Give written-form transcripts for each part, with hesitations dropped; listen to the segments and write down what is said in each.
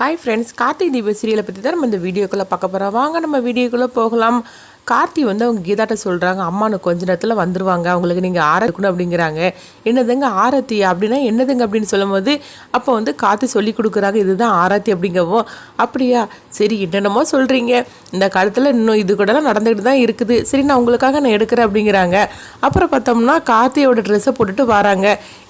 Hi friends, Karthik தீப சீரியலை பற்றி தான் நம்ம இந்த வீடியோக்குள்ளே பார்க்க போகிறோம். வாங்க நம்ம வீடியோக்குள்ளே போகலாம். கார்த்தி அவங்க கீதாட்ட சொல்கிறாங்க, அம்மானு கொஞ்ச நேரத்தில் வந்துடுவாங்க, அவங்களுக்கு நீங்கள் ஆரத்திக்கணும் அப்படிங்கிறாங்க. என்னதுங்க ஆரத்தி அப்படின்னா என்னதுங்க அப்படின்னு சொல்லும்போது அப்போ கார்த்தி சொல்லி கொடுக்குறாங்க, இதுதான் ஆரத்தி அப்படிங்கவும். அப்படியா, சரி என்னென்னமோ சொல்கிறீங்க, இந்த காலத்தில் இன்னும் இது கூடலாம் நடந்துக்கிட்டு தான் இருக்குது, சரி நான் உங்களுக்காக நான் எடுக்கிறேன் அப்படிங்கிறாங்க. அப்புறம் பார்த்தோம்னா கார்த்தியோட ட்ரெஸ்ஸை போட்டுட்டு வராங்க.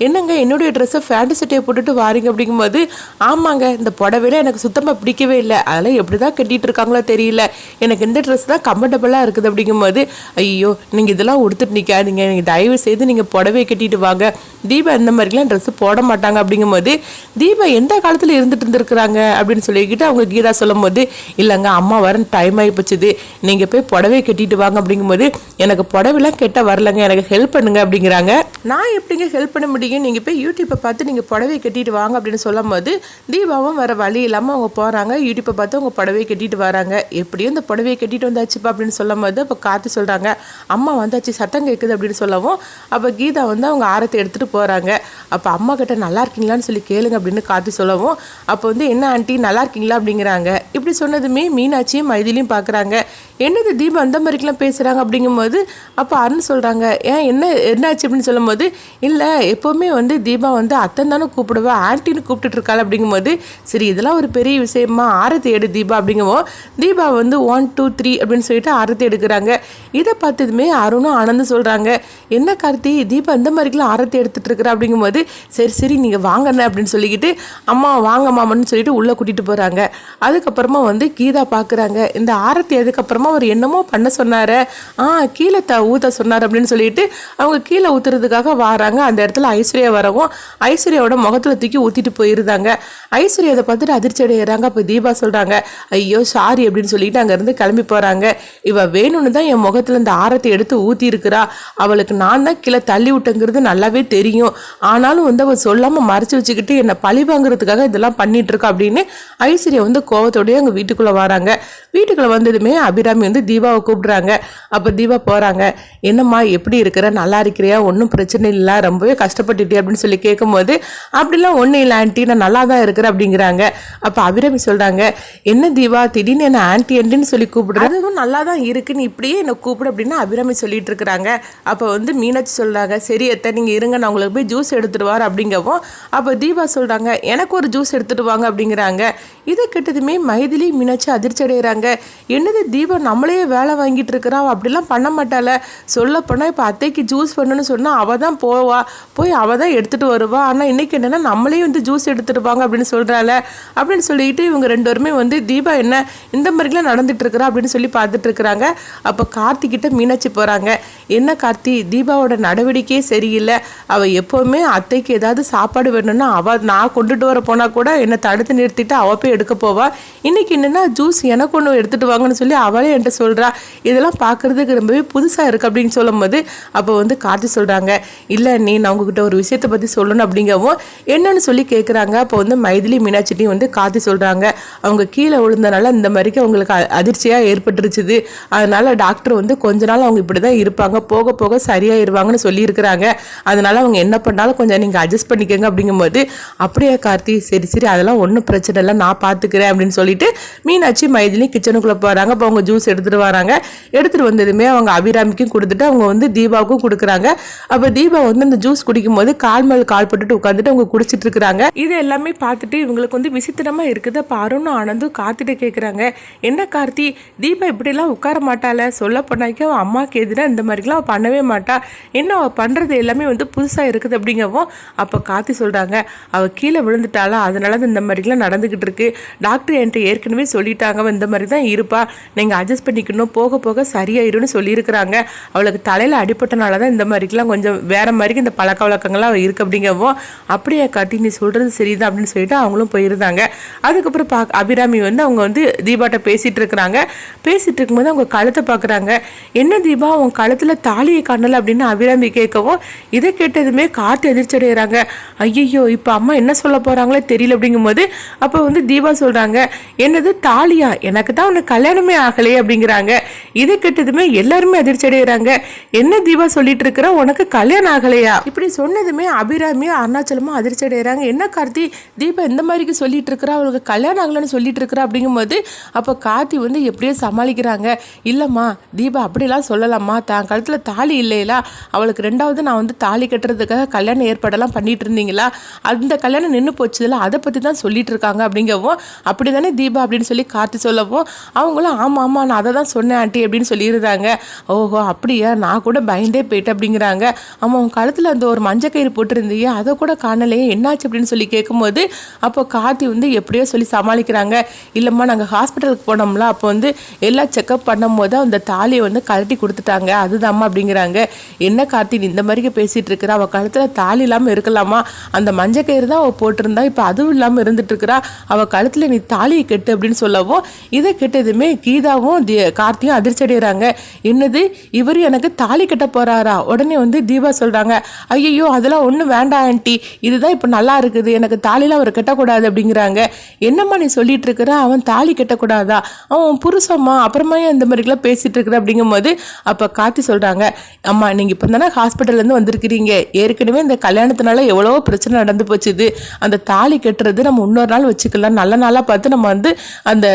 என்னங்க என்னுடைய ட்ரெஸ்ஸை ஃபேண்ட் சட்டையை போட்டுட்டு வாரீங்க அப்படிங்கும்போது, ஆமாங்க இந்த புடவையில எனக்கு சுத்தமாக பிடிக்கவே இல்லை, அதெல்லாம் எப்படி தான் கட்டிகிட்டு இருக்காங்களோ தெரியல, எனக்கு இந்த ட்ரெஸ் தான் கம்ஃபர்டபுளாக இருக்குது அப்படிங்கும்போது, ஐயோ நீங்கள் இதெல்லாம் உடுத்துட்டு நிற்காதீங்க, நீங்கள் தயவு செய்து நீங்கள் புடவை கட்டிட்டு வாங்க, தீபா இந்த மாதிரிலாம் ட்ரெஸ்ஸு போட மாட்டாங்க அப்படிங்கும்போது, தீபா எந்த காலத்தில் இருந்துட்டு இருந்துருக்குறாங்க அப்படின்னு சொல்லிக்கிட்டு அவங்க கீதா சொல்லும் போது, இல்லைங்க அம்மா வர டைம் ஆகி போச்சுது, நீங்கள் போய் புடவை கட்டிட்டு வாங்க அப்படிங்கும்போது, எனக்கு புடவைலாம் கெட்ட வரலங்க, எனக்கு ஹெல்ப் பண்ணுங்க அப்படிங்கிறாங்க. நான் எப்படிங்க ஹெல்ப் பண்ண முடியும், நீங்கள் போய் யூடியூப்பை பார்த்து நீங்கள் புடவை கட்டிட்டு வாங்க அப்படின்னு சொல்லும் போது, தீபாவும் வர வழி இல்லாமல் அவங்க போகிறாங்க, யூடியூப்பை பார்த்து அவங்க புடவை கட்டிட்டு வராங்க. எப்படியும் இந்த புடவையை கட்டிட்டு வந்தாச்சுப்பா அப்படின்னு சொல்லும் போது அப்போ கார்த்தி சொல்கிறாங்க, அம்மா வந்தாச்சு சத்தம் கேட்குது அப்படின்னு சொல்லவும், அப்போ கீதா அவங்க ஆரத்தை எடுத்துகிட்டு போகிறாங்க. அப்போ அம்மா கிட்ட நல்லா இருக்கீங்களான்னு சொல்லி கேளுங்க அப்படின்னு கார்த்தி சொல்லவும், அப்போ என்ன ஆண்டி நல்லா இருக்கீங்களா அப்படிங்கிறாங்க. இப்படி சொன்னதுமே மீனாட்சியும் மைதிலையும் பார்க்குறாங்க. என்னது தீபா அந்த மாதிரிக்கெலாம் பேசுகிறாங்க அப்படிங்கும்போது அப்போ அருண் சொல்கிறாங்க, ஏன் என்னாச்சு அப்படின்னு சொல்லும்போது, இல்லை எப்போவுமே தீபா அத்தன் தானே கூப்பிடுவா, ஆன்ட்டின்னு கூப்பிட்டுட்டு இருக்காள் அப்படிங்கும்போது, சரி இதெல்லாம் ஒரு பெரிய விஷயமா, ஆரத்தி எடு தீபா அப்படிங்கவும், தீபா 1 2 3 அப்படின்னு சொல்லிட்டு ஆரத்தி எடுக்கிறாங்க. இதை பார்த்ததுமே அருணும் ஆனந்தும் சொல்கிறாங்க, என்ன கார்த்தி தீபா இந்த மாதிரிக்கெலாம் ஆரத்தி எடுத்துகிட்டு இருக்கிறா அப்படிங்கும்போது, சரி சரி நீங்கள் வாங்கண்ணே அப்படின்னு சொல்லிக்கிட்டு அம்மா வாங்க மாமன்னு சொல்லிட்டு உள்ளே கூட்டிகிட்டு போகிறாங்க. அதுக்கப்புறமா கீதா பார்க்குறாங்க, இந்த ஆரத்தி அதுக்கப்புறமா அவர் என்னமோ பண்ண சொன்னார், கீழே ஊற்ற சொன்னார் அப்படின்னு சொல்லிட்டு அவங்க கீழே ஊற்றுறதுக்காக வராங்க. அந்த இடத்துல ஐஸ்வர்யா வரவும் ஐஸ்வர்யாவோட முகத்தில் தூக்கி ஊற்றிட்டு போயிருந்தாங்க. ஐஸ்வர்யா அதை பார்த்துட்டு அதிர்ச்சி அடைகிறாங்க. அப்போ தீபா சொல்கிறாங்க, ஐயோ சாரி அப்படின்னு சொல்லிட்டு அங்கேருந்து கிளம்பி போகிறாங்க. இவ வேணும்னு தான் என் முகத்தில் இந்த ஆரத்தை எடுத்து ஊற்றி இருக்கிறா, அவளுக்கு நான் தான் கீழே தள்ளி விட்டங்கிறது நல்லாவே தெரியும், ஆனாலும் அவள் சொல்லாமல் மறைச்சி வச்சுக்கிட்டு என்னை பழி வாங்குறதுக்காக இதெல்லாம் பண்ணிட்டு இருக்கா அப்படின்னு ஐஸ்வர்யா கோவத்தோடய அவங்க வீட்டுக்குள்ளே வராங்க. வீட்டுக்குள்ளே வந்ததுமே அபிராமி தீபாவை கூப்பிடுறாங்க. அப்போ தீபா போகிறாங்க, என்னம்மா எப்படி இருக்கிற, நல்லா இருக்கிறியா, ஒன்றும் பிரச்சனை இல்லை, ரொம்பவே கஷ்டப்பட்டுட்டே அப்படின்னு சொல்லி கேட்கும்போது, அப்படிலாம் ஒன்றும் இல்லை ஆண்டி நான் நல்லா தான் இருக்கிறேன் அப்படிங்கிறாங்க. அப்போ அபிராமி சொல்கிறாங்க, என்ன தீபா திடீர்னு என்ன ஆண்டி ஆண்டின்னு சொல்லி கூப்பிடுறேன், அதுவும் நல்லா தான் இருக்குன்னு இப்படியே என்னை கூப்பிடு அப்படின்னு அபிராமி சொல்லிட்டு இருக்கிறாங்க. அப்போ மீனாட்சி சொல்கிறாங்க, சரி அத்தை நீங்கள் இருங்க நான் உங்களுக்கு போய் ஜூஸ் எடுத்துகிட்டு வார் அப்படிங்கவும், அப்போ தீபா சொல்கிறாங்க, எனக்கு ஒரு ஜூஸ் எடுத்துகிட்டு வாங்க அப்படிங்கிறாங்க. இதை கிட்டதுமே மைதிலி மீனாட்சி அதிர்ச்சி அடைகிறாங்க. என்னது தீபா நம்மளே வேலை வாங்கிட்டு இருக்கிறா, அப்படிலாம் பண்ண மாட்டாள, சொல்லப்போனால் இப்போ அத்தைக்கு ஜூஸ் பண்ணணும்னு சொன்னால் அவள் தான் போய் அவள் தான் எடுத்துகிட்டு வருவா, ஆனால் இன்றைக்கி என்னென்னா நம்மளே ஜூஸ் எடுத்துகிட்டு வாங்க அப்படின்னு சொல்கிறாள் அப்படின்னு சொல்லிட்டு இவங்க ரெண்டு பேருமே தீபா என்ன இந்த மாதிரிலாம் நடந்துட்டு இருக்கிறா அப்படின்னு சொல்லி பார்த்துட்டு இருக்கிறாங்க. அப்போ கார்த்திகிட்ட மீனாட்சி போகிறாங்க, என்ன கார்த்தி தீபாவோட நடவடிக்கையே சரியில்லை, அவள் எப்போவுமே அத்தைக்கு ஏதாவது சாப்பாடு வேணும்னா நான் கொண்டுட்டு வர போனால் கூட என்னை தடுத்து நிறுத்திட்டு அவள் போய் எடுக்க போவா, இன்றைக்கி என்னென்னா ஜூஸ் எனக்கு ஒன்று எடுத்துகிட்டு வாங்கன்னு சொல்லி அவளே என்கிட்ட சொல்கிறா, இதெல்லாம் பார்க்குறதுக்கு ரொம்பவே புதுசாக இருக்குது அப்படின்னு சொல்லும்போது அப்போ கார்த்தி சொல்கிறாங்க, இல்லை நான் உங்ககிட்ட ஒரு விஷயத்தை பற்றி சொல்லணும் அப்படிங்கவும் என்னன்னு சொல்லி கேட்குறாங்க. அப்போ மைதிலி மீனாட்சிட்டையும் கார்த்தி சொல்கிறாங்க, அவங்க கீழே விழுந்தனால இந்த மாதிரிக்கு அவங்களுக்கு அதிர்ச்சியாக ஏற்பட்டுருச்சுது, அதனால் டாக்டர் கொஞ்ச நாள் அவங்க இப்படி தான் இருப்பாங்க, போக போக சரியாயிருவாங்கன்னு சொல்லியிருக்கிறாங்க, அதனால் அவங்க என்ன பண்ணாலும் கொஞ்சம் நீங்கள் அட்ஜஸ்ட் பண்ணிக்கோங்க அப்படிங்கும்போது, அப்படியே கார்த்தி சரி சரி அதெல்லாம் ஒன்றும் பிரச்சனை இல்லை நான் பார்த்துக்கிறேன் அப்படின்னு சொல்லிட்டு மீனாட்சி மைதிலி கிச்சனுக்குள்ளே போகிறாங்க. அப்போ அவங்க ஜூஸ் எடுத்துகிட்டு வராங்க. எடுத்துகிட்டு வந்ததுமே அவங்க அபிராமிக்கும் கொடுத்துட்டு அவங்க தீபாவுக்கும் கொடுக்குறாங்க. அப்போ தீபா அந்த ஜூஸ் குடிக்கும் போது கால் மேல் கால் போட்டுட்டு உட்காந்துட்டு அவங்க குடிச்சிட்டு இருக்கிறாங்க. இது எல்லாமே பார்த்துட்டு இவங்களுக்கு விசித்திரமாக இருக்குது. அப்போ அருணும் ஆனந்தும் கார்த்திட்ட கேட்குறாங்க, என்ன கார்த்தி தீபா இப்படிலாம் உட்கார மாட்டாள, சொல்ல போனாக்கி அவள் அம்மாவுக்கு எதிராக இந்த மாதிரிலாம் அவள் பண்ணவே மாட்டா, என்ன அவள் பண்ணுறது எல்லாமே புதுசாக இருக்குது அப்படிங்கவும், அப்போ கார்த்தி சொல்கிறாங்க, அவள் கீழே விழுந்துட்டாளா, அதனால இந்த மாதிரிலாம் நடந்துக்கிட்டு இருக்கு, டாக்டர் என்கிட்ட ஏற்கனவே சொல்லிட்டாங்க இந்த மாதிரி தான் இருப்பா, நீங்கள் அட்ஜஸ்ட் பண்ணிக்கணும், போக போக சரியாயிரும்னு சொல்லியிருக்கிறாங்க, அவளுக்கு தலையில் அடிப்பட்டனால தான் இந்த மாதிரிக்கெலாம் கொஞ்சம் வேறு மாதிரி இந்த பழக்க வழக்கங்கள்லாம் இருக்குது அப்படிங்கவும், அப்படியே காட்டி நீ சொல்கிறது சரிதான் அப்படின்னு சொல்லிட்டு அவங்களும் போயிருந்தாங்க. அதுக்கப்புறம் அபிராமி அவங்க தீபாட்ட பேசிகிட்டு இருக்கிறாங்க. பேசிகிட்டு இருக்கும்போது அவங்க கழுத்தை பார்க்குறாங்க, என்ன தீபா உன் கழுத்தில் தாலியை காணல அப்படின்னு அபிராமி கேட்கவும் இதை கேட்டதுமே கார்த்தி அதிர்ச்சி அடைகிறாங்க. ஐயோ இப்போ அம்மா என்ன சொல்ல போகிறாங்களே தெரியல அப்படிங்கும்போது அப்போ வந்து தீபா சொல்கிறாங்க, என்னது தாலியா, எனக்கு தான் உனக்கு கல்யாணமே ஆகலையே அப்படிங்கிறாங்க. இதை கேட்டதுமே எல்லாருமே அதிர்ச்சி அடைகிறாங்க. என்ன தீபா சொல்லிட்டு இருக்கிற, உனக்கு கல்யாணம் ஆகலையா? இப்படி சொன்னதுமே அபிராமியும் அருணாச்சலமும் அதிர்ச்சி அடைகிறாங்க. என்ன கார்த்தி தீபா இந்த மாதிரிக்கு சொல்லிட்டு இருக்கிறா, அவளுக்கு கல்யாணம் ஆகலன்னு சொல்லிட்டு இருக்கிறா அப்படிங்கும்போது அப்போ கார்த்தி வந்து எப்படியோ சமாளிக்கிறாங்க. இல்லைம்மா தீபா அப்படிலாம் சொல்லலாமா, தான் கழுத்தில் தாலி இல்லைங்களா, அவளுக்கு ரெண்டாவது நான் வந்து தாலி கட்டுறதுக்காக கல்யாணம் ஏற்பாடெல்லாம் பண்ணிட்டு இருந்தீங்களா, அந்த கல்யாணம் நின்று போச்சுல, அதை பற்றி தான் சொல்லிட்டு இருக்காங்க அப்படிங்கவும் அப்படி தானே தீபா அப்படின்னு சொல்லி கார்த்தி சொல்லவும் அவங்களும் ஆமாம் ஆமாம் நான் அதை தான் சொன்னேன் ஆண்டி அப்படின்னு சொல்லியிருந்தாங்க. ஓஹோ அப்படியா, நான் கூட பயந்தே போயிட்டேன் அப்படிங்கிறாங்க. ஆமாம் உன் கழுத்தில் அந்த ஒரு மஞ்சள் கயிறு போட்டிருந்தீங்க, அதை கூட காணலையே, என்னாச்சு அப்படின்னு சொல்லி கேட்கும்போது அப்போ கார்த்தி வந்து எப்படியோ சொல்லி சமாளிக்கிறாங்க. இல்லைம்மா நாங்கள் ஹாஸ்பிட்டலுக்கு போனோம்ல, அப்போ வந்து எல்லாம் செக்அப் பண்ணும் போது அந்த தாலியை வந்து கழட்டி கொடுத்துட்டாங்க, அதுதாம்மா அப்படிங்கிறாங்க. என்ன கார்த்தி இந்த மாதிரிக்கு பேசிகிட்டு இருக்கிறா, அவள் கழுத்தில் தாலி இல்லாமல் இருக்கலாமா, அந்த மஞ்சள் கயிறு தான் அவள் போட்டிருந்தா, இப்போ அதுவும் இல்லாமல் இருந்துட்டு இருக்கிறா, அவள் கழுத்தில் நீ தாலியை கெட்டு அப்படின்னு சொல்லவும் இதை கெட்டதுமே கீதாவும் கார்த்தியும் அதிர்ச்சி அடைகிறாங்க. என்னது இவர் எனக்கு தாலி கட்ட போகிறாரா? உடனே வந்து தீபா சொல்கிறாங்க, ஐயோ அதெல்லாம் ஒன்றும் வேண்டாம் ஆண்டி, இதுதான் இப்போ நல்லா இருக்குது, எனக்கு தாலிலாம் அவர் கட்டக்கூடாது அப்படிங்கிறாங்க. என்னம்மா நீ சொல்லிட்டு இருக்கிற, அவன் தாலி கட்டக்கூடாதா, அவன் புருஷம்மா, அப்புறமா இந்த மாதிரிலாம் பேசிட்டு இருக்கிற அப்படிங்கும்போது அப்போ கார்த்தி சொல்கிறாங்க, அம்மா நீங்கள் இப்போ தானே ஹாஸ்பிட்டல்லேருந்து வந்திருக்கிறீங்க, ஏற்கனவே இந்த கல்யாணத்தினால எவ்வளோ பிரச்சனை நடந்து போச்சுது, அந்த தாலி கட்டுறது நம்ம இன்னொரு நாள் வச்சுக்கலாம், நல்ல நாளாக பார்த்து நம்ம வந்து அந்த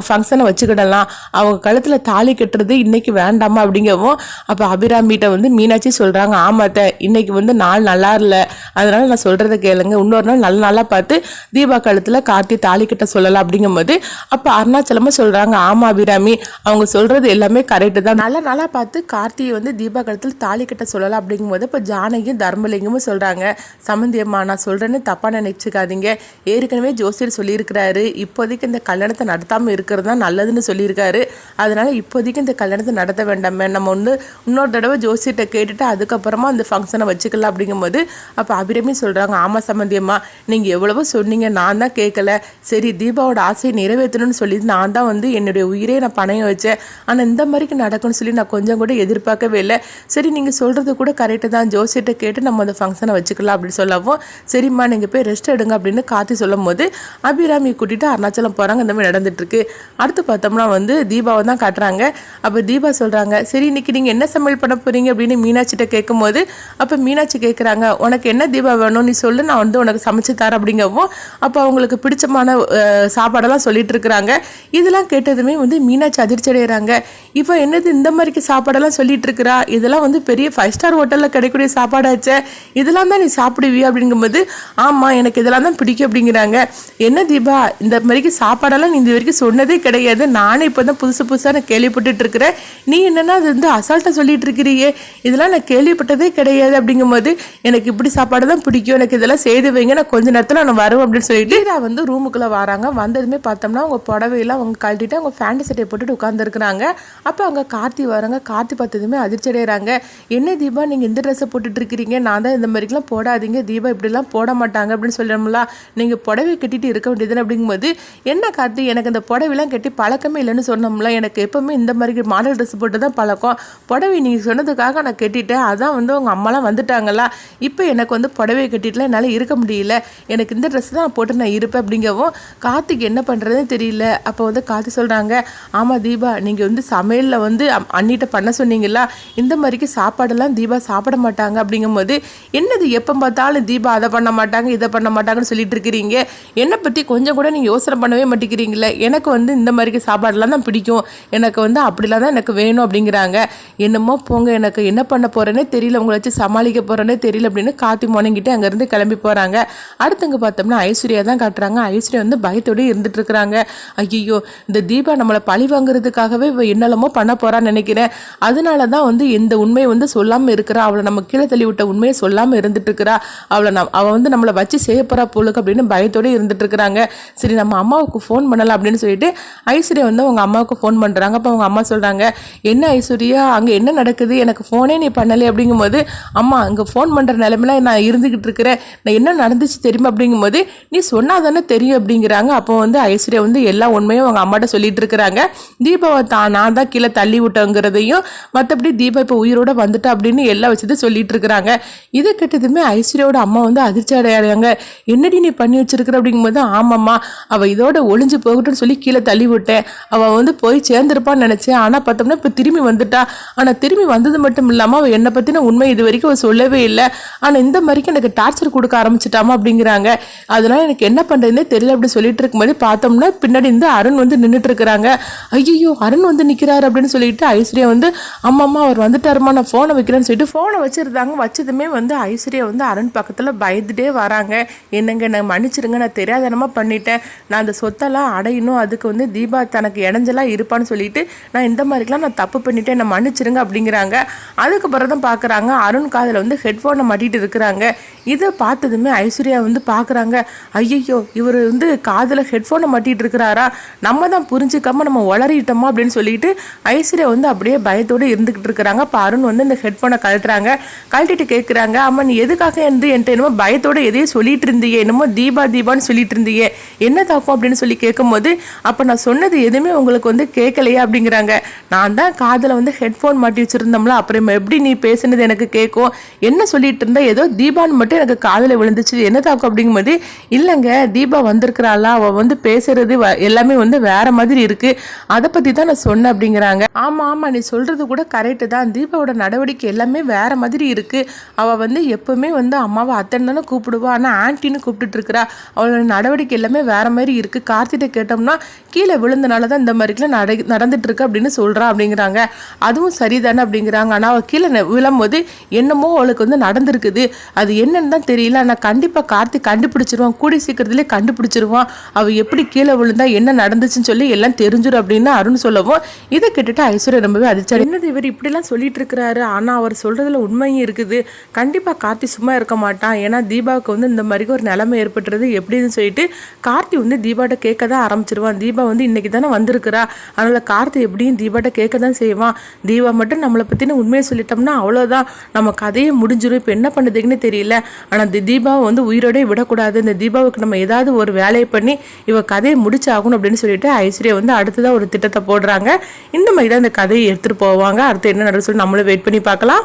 ஃபங்க்ஷனை வச்சுக்கிடலாம், அவங்க கழுத்தில் தாலி கட்டுறது இன்னைக்கு வேண்டாமா அப்படிங்கவும் அப்போ அபிராமிகிட்ட வந்து மீனாட்சி சொல்கிறாங்க, ஆமாத்த இன்னைக்கு வந்து நாள் நல்லா இல்லை, அதனால நான் சொல்கிறத கேளுங்க, இன்னொரு நாள் நல்ல நாளாக பார்த்து தீபா கழுத்தில் கார்த்தி தாலி கட்ட சொல்லலாம் அப்படிங்கும்போது அப்போ அருணாச்சலமாக சொல்கிறாங்க, ஆமாம் அபிராமி அவங்க சொல்கிறது எல்லாமே கரெக்டு தான், நல்ல நாளாக பார்த்து கார்த்தியை வந்து தீபா கழுத்தில் தாலி கட்ட சொல்லலாம் அப்படிங்கும்போது இப்போ ஜானகியும் தர்மலிங்கமும் சொல்கிறாங்க, சம்மந்தியம்மா நான் சொல்கிறேன்னு தப்பாக நினச்சிக்காதீங்க, ஏற்கனவே ஜோசியர் சொல்லியிருக்கிறாரு இப்போதைக்கு இந்த கல்யாணத்தை நடத்தாமல் இருக்கிறது தான் நல்லதுன்னு சொல்லியிருக்காரு, அதனால இப்போதைக்கு இந்த கல்யாணத்தை நடத்த வேண்டாமே, நம்ம இன்னொரு தடவை ஜோசியர்கிட்ட கேட்டுட்டு அதுக்கப்புறமா அந்த ஃபங்க்ஷனை வச்சுக்கலாம் அப்படிங்கும்போது அப்போ அபிராமி சொல்கிறாங்க, ஆமாம் சம்மந்தியம்மா நீங்கள் எவ்வளவோ சொன்னீங்க, நான் தான் கேட்கல, சரி தீபாவோட ஆசையை நிறைவேற்றணும்னு சொல்லி நான் தான் வந்து என்னுடைய உயிரே நான் பணையம் வச்சேன், ஆனால் இந்த மாதிரிக்கு நடக்கும்னு சொல்லி நான் கொஞ்சம் கூட எதிர்பார்க்கவே இல்லை, சரி நீங்கள் சொல்கிறது கூட கரெக்டு தான், ஜோசியர்கிட்ட கேட்டு நம்ம அந்த ஃபங்க்ஷனை வச்சுக்கலாம் அப்படின்னு சொல்லவும் சரிம்மா நீங்கள் போய் ரெஸ்ட் எடுங்க அப்படின்னு கார்த்தி சொல்லும் போது அபிராமி கூட்டிகிட்டு அருணாச்சலம் போகிறாங்க. இந்த மாதிரி நடந்துட்டுருக்கு. அடுத்து பார்த்தோம்னா வந்து தீபாவை தான் காட்டுறாங்க. அப்போ தீபா சொல்கிறாங்க, சரி இன்னைக்கு நீங்கள் என்ன சமையல் பண்ண போகிறீங்க அப்படின்னு மீனாட்சிகிட்ட கேட்கும்போது அப்போ மீனாட்சி கேட்குறாங்க, உனக்கு என்ன தீபா வேணும் நீ சொல்லு, நான் வந்து உனக்கு சமைச்சு தரேன் அப்படிங்கவும் அப்போ அவங்களுக்கு பிடிச்சமான சாப்பாடெல்லாம் சொல்லிட்டு இருக்கிறாங்க. இதெல்லாம் கேட்டதுமே வந்து மீனாட்சி அதிர்ச்சி அடைகிறாங்க. இப்போ என்னது இந்த மாதிரிக்கு சாப்பாடெல்லாம் சொல்லிட்டு இருக்கிறா, இதெல்லாம் வந்து பெரிய 5 ஸ்டார் ஹோட்டலில் கிடைக்கக்கூடிய சாப்பாடாச்சே, இதெல்லாம் தான் நீ சாப்பிடுவியா அப்படிங்கும்போது ஆமாம் எனக்கு இதெல்லாம் தான் பிடிக்கும் அப்படிங்கிறாங்க. என்ன தீபா இந்த மாதிரிக்கு சாப்பாடெல்லாம் நீ இது வரைக்கும் சொன்னதே கிடையாது, நானே இப்போ தான் புதுசாக நான் கேள்விப்பட்டுட்டு இருக்கிறேன், நீ என்னன்னா அது வந்து அசால்ட்டாக சொல்லிட்டு இருக்கிறியே, இதெல்லாம் நான் கேள்விப்பட்டதே கிடையாது அப்படிங்கும்போது எனக்கு இப்படி சாப்பாடு தான் பிடிக்கும், எனக்கு இதெல்லாம் செய்து வைங்க, நான் கொஞ்ச நேரத்தில் நான் வருவேன் அப்படின்னு சொல்லிட்டு நான் வந்து ரூமுக்குள்ளே வராங்க. வந்ததுமே பார்த்தோம்னா அவங்க புடவையெல்லாம் அவங்க கழட்டிட்டு அவங்க ஃபேண்ட் சட்டையை போட்டுட்டு உட்காந்துருக்குறாங்க. அப்போ அவங்க கார்த்தி வராங்க. கார்த்தி பார்த்ததுமே அதிர்ச்சி அடைகிறாங்க. என்ன தீபா நீங்கள் இந்த ட்ரெஸ்ஸை போட்டுட்டு இருக்கிறீங்க, நான் தான் இந்த மாதிரிக்கெலாம் போடாதீங்க, தீபா இப்படிலாம் போட மாட்டாங்க அப்படின்னு சொல்லணும்ல, நீங்கள் புடவை கட்டிட்டு இருக்க வேண்டியதுன்னு அப்படிங்கும்போது என்ன கார்த்தி எனக்கு அந்த புடவைலாம் கட்டி பழக்கமே இல்லைன்னு சொன்னோம்ல, எனக்கு எப்போவுமே இந்த மாதிரி மாடல் ட்ரெஸ் போட்டு தான் பழக்கம், புடவை நீங்கள் சொன்னதுக்காக நான் கட்டிட்டேன், அதான் வந்து உங்கள் அம்மாலாம் வந்துட்டாங்களா, இப்போ எனக்கு வந்து புடவை கட்டிட்டுலாம் என்னால் இருக்க முடியல, எனக்கு இந்த ட்ரெஸ் தான் போட்டு நான் இருப்பேன் அப்படிங்கவும் கார்த்திக்கு என்ன பண்ணுறதுன்னு தெரியல. அப்போ வந்து கார்த்தி சொல்கிறாங்க, ஆமாம் தீபா நீங்கள் வந்து சமையலில் வந்து அண்ணிட்ட பண்ண சொன்னீங்களா, இந்த மாதிரிக்கு சாப்பாடெல்லாம் தீபா சாப்பிட மாட்டாங்க அப்படிங்கும்போது என்னது எப்போ பார்த்தாலும் தீபா அதை பண்ண மாட்டாங்க இதை பண்ண மாட்டாங்கன்னு சொல்லிட்டு இருக்கிறீங்க, என்னை பற்றி கொஞ்சம் கூட நீங்கள் யோசனை பண்ணவே மாட்டேங்கிறீங்களே, எனக்கு வந்து இந்த மாதிரிக்கு சாப்பாடெல்லாம் தான் பிடிக்கும், எனக்கு வந்து அப்படிலாம் தான் எனக்கு வேணும் அப்படிங்கிறாங்க. என்னமோ போங்க எனக்கு என்ன பண்ண போகிறேன்னே தெரியல, உங்களை வச்சு சமாளிக்க போகிறேன்னே தெரியல அப்படின்னு கார்த்தி முணங்கிட்டு அங்கேருந்து கிளம்பி போகிறாங்க. அடுத்தங்க பார்த்தோம்னா ஐஸ்வர்யா தான் காட்டுறாங்க. ஐஸ்வர்யா வந்து பயத்தோடு இருந்துட்டு இருக்கிறாங்க. ஐயோ இந்த தீபா நம்மளை பழி வாங்குறதுக்காகவே என்னெல்லாமோ பண்ண போகிறான்னு நினைக்கிறேன், அதனால தான் வந்து இந்த உண்மையை வந்து சொல்லாமல் இருக்கிறா, அவளை நம்ம கீழே தள்ளி விட்ட உண்மையை சொல்லாமல் இருந்துட்டு இருக்கிறா, அவள் வந்து நம்மளை வச்சு செய்ய போகிறா போலுக்கு அப்படின்னு பயத்தோடு இருந்துட்டு இருக்கிறாங்க. சரி நம்ம அம்மாவுக்கு ஃபோன் பண்ணலாம் அப்படின்னு சொல்லிட்டு ஐஸ்வர்யா வந்து அவங்க அம்மாவுக்கு ஃபோன் பண்ணுறாங்க. அப்போ அவங்க அம்மா சொல்கிறாங்க, என்ன ஐஸ்வர்யா அங்கே என்ன நடக்குது, எனக்கு ஃபோனே நீ பண்ணலை அப்படிங்கும்போது அம்மா அங்கே ஃபோன் பண்ணுற நிலைமையில நான் இருந்துக்கிட்டு இருக்கிறேன், நான் என்ன நடந்துச்சு தெரியுமா அப்படிங்கும்போது நீ சொன்னால் தானே தெரியும் அப்படிங்கிறாங்க. அப்போ வந்து ஐஸ்வர்யா வந்து எல்லா உண்மையும் அவங்க அம்மாட்ட சொல்லிட்டு இருக்கிறாங்க. தீபாவை நான் தான் கீழே தள்ளி விட்டோங்கிறதையும் மற்றபடி தீபா இப்போ உயிரோட வந்துட்டா அப்படின்னு எல்லா வச்சதை சொல்லிட்டு இருக்கிறாங்க. இதை கேட்டதுமே ஐஸ்வர்யாவோட அம்மா வந்து அதிர்ச்சி அடையாங்க. என்னடி நீ பண்ணி வச்சிருக்கிற அப்படிங்கும்போது, ஆமாம்மா அவள் இதோட ஒளிஞ்சு போகட்டும்னு சொல்லி கீழே தள்ளி விட்டேன். அவள் வந்து போய் சேர்ந்துருப்பான்னு நினச்சேன். ஆனால் பார்த்தோம்னா இப்போ திரும்பி வந்துட்டா. ஆனால் திரும்பி வந்தது மட்டும் இல்லாமல் அவள் என்னை பற்றின உண்மை இது வரைக்கும் அவள் சொல்லவே இல்லை. ஆனால் இந்த மாதிரிக்கு எனக்கு டார்ச்சர் கொடுக்க ஆரம்பிச்சிட்டாமா அப்படிங்கிறாங்க. அதனால எனக்கு என்ன பண்ணுறதுனே தெரியல அப்படி சொல்லிட்டு இருக்கும்போது பார்த்தோம்னா பின்னாடி இருந்து அருண் வந்து நின்றுட்டு இருக்கிறாங்க. ஐயோ அருண் வந்து நிற்கிறாரு அப்படின்னு சொல்லிட்டு ஐஸ்வர்யா வந்து அம்மா அவர் வந்துட்டாருமா நான் ஃபோனை வைக்கிறேன்னு சொல்லிட்டு ஃபோனை வச்சுருந்தாங்க. வச்சதுமே வந்து ஐஸ்வர்யா வந்து அருண் பக்கத்தில் பயந்துட்டே வராங்க. என்னங்க நான் மன்னிச்சிருங்க, நான் தெரியாதனமாக பண்ணிட்டேன். நான் அந்த சொத்தெல்லாம் அடையணும், அதுக்கு வந்து தீபா தனக்கு இடைஞ்சலாக இருப்பான்னு சொல்லிட்டு நான் இந்த மாதிரிலாம் நான் தப்பு பண்ணிட்டேன், நான் மன்னிச்சிருங்க அப்படிங்கிறாங்க. அதுக்கப்புறம் தான் பார்க்குறாங்க அருண் காதில் வந்து ஹெட்ஃபோனை மாட்டிகிட்டு இருக்கிறாங்க. இதை பார்த்ததுமே ஐஸ்வர்யா வந்து பார்க்குறாங்க. ஐயோ இவர் வந்து காதில் ஹெட்ஃபோனை மாட்டிகிட்டு இருக்கிறாரா, நம்ம தான் புரிஞ்சிக்காமல் நம்ம உளறிட்டோமா அப்படின்னு சொல்லிட்டு ஐஸ்வர்யா வந்து அப்படியே பயத்தோடு இருந்துக்கிட்டு இருக்கிறாங்க. அப்போ அருண் வந்து இந்த ஹெட்ஃபோனை கழட்டுறாங்க. கழட்டிட்டு கேட்குறாங்க, அம்மா நீ எதுக்காக இருந்து என்கிட்ட என்னமோ பயத்தோடு எதையும் சொல்லிட்டு இருந்தியே, என்னமோ தீபான்னு சொல்லிட்டு இருந்தியே, என்ன தாக்கும் அப்படின்னு சொல்லி கேட்கும்போது, அப்போ நான் சொன்னது எதுவுமே உங்களுக்கு வந்து கேட்கலையா அப்படிங்கிறாங்க. நான் தான் காதில் வந்து ஹெட்ஃபோன் மாட்டி வச்சுருந்தோம்ல, அப்புறம் எப்படி நீ பேசுனது எனக்கு கேட்கும், என்ன சொல்லிட்டு இருந்தா, ஏதோ தீபான்னு மட்டும் எனக்கு காதில் விழுந்துச்சு, என்ன தாக்கும் அப்படிங்கும்போது, இல்லைங்க தீபா வந்திருக்கிறாளா, அவள் வந்து பேசுறது எல்லாமே வந்து வேற மாதிரி இருக்கு, அதை பற்றி தான் நான் சொன்னேன் அப்படிங்கிறாங்க. ஆமாம் நீ சொல்கிறது கூட கரெக்டு தான், தீபாவோட நடவடிக்கை எல்லாமே வேற மாதிரி இருக்குது. அவள் வந்து எப்பவுமே வந்து அம்மாவை அத்தனை தானே கூப்பிடுவா, ஆனால் ஆன்ட்டின்னு கூப்பிட்டுட்டு இருக்கிறா, அவளோட நடவடிக்கை எல்லாமே வேற மாதிரி இருக்குது. கார்த்திகிட்ட கேட்டோம்னா கீழே விழுந்தனால தான் இந்த மாதிரிலாம் நடந்துட்டு இருக்கு அப்படின்னு சொல்கிறா அப்படிங்கிறாங்க. அதுவும் சரிதானே அப்படிங்கிறாங்க. ஆனால் அவள் கீழே விழும்போது என்னமோ அவளுக்கு வந்து நடந்திருக்குது, அது என்னன்னு தான் தெரியல, ஆனால் கண்டிப்பாக கார்த்திக் கண்டுபிடிச்சிருவான், கூடி சீக்கிரத்துலேயே கண்டுபிடிச்சிருவான், அவள் எப்படி கீழே விழுந்தா என்ன நடந்துச்சுன்னு சொல்லி எல்லாம் தெரிஞ்சிடும் அப்படின்னு அருண் சொல்லவும், இதை கேட்டுட்டு ஐஸ்வர்யா ரொம்பவே அதிர்ச்சி. என்னது இவர் இப்படிலாம் சொல்லிட்டு இருக்கிறாரு, ஆனால் அவர் சொல்றதுல உண்மையும் இருக்குது, கண்டிப்பாக கார்த்தி சும்மா இருக்க மாட்டான், ஏன்னா தீபாவுக்கு வந்து இந்த மாதிரி ஒரு நிலைமை ஏற்பட்டுறது எப்படின்னு சொல்லிட்டு கார்த்தி வந்து தீபாட்ட கேட்க தான் ஆரம்பிச்சிருவான். தீபா வந்து இன்னைக்கு தானே வந்திருக்கிறா, அதனால் கார்த்தி எப்படியும் தீபாட்ட கேட்க தான் செய்வான். தீபா மட்டும் நம்மளை பற்றின உண்மையை சொல்லிட்டோம்னா அவ்வளோதான், நம்ம கதையை முடிஞ்சிடும். இப்போ என்ன பண்ணுறதுக்குன்னு தெரியல, ஆனால் இந்த தீபாவை வந்து உயிரோடே விடக்கூடாது, இந்த தீபாவுக்கு நம்ம ஏதாவது ஒரு வேலையை பண்ணி இவ கதையை முடிச்சாகணும் அப்படின்னு சொல்லிட்டு ஐஸ்வர்யா வந்து அடுத்ததாக ஒரு திட்டத்தை போடுறாங்க. இந்த மாதிரி தான் இந்த கதையை எடுத்துகிட்டு போவாங்க. அடுத்து என்ன நடக்குன்னு சொல்லி நம்மளும் வெயிட் பண்ணி பார்க்கலாம்.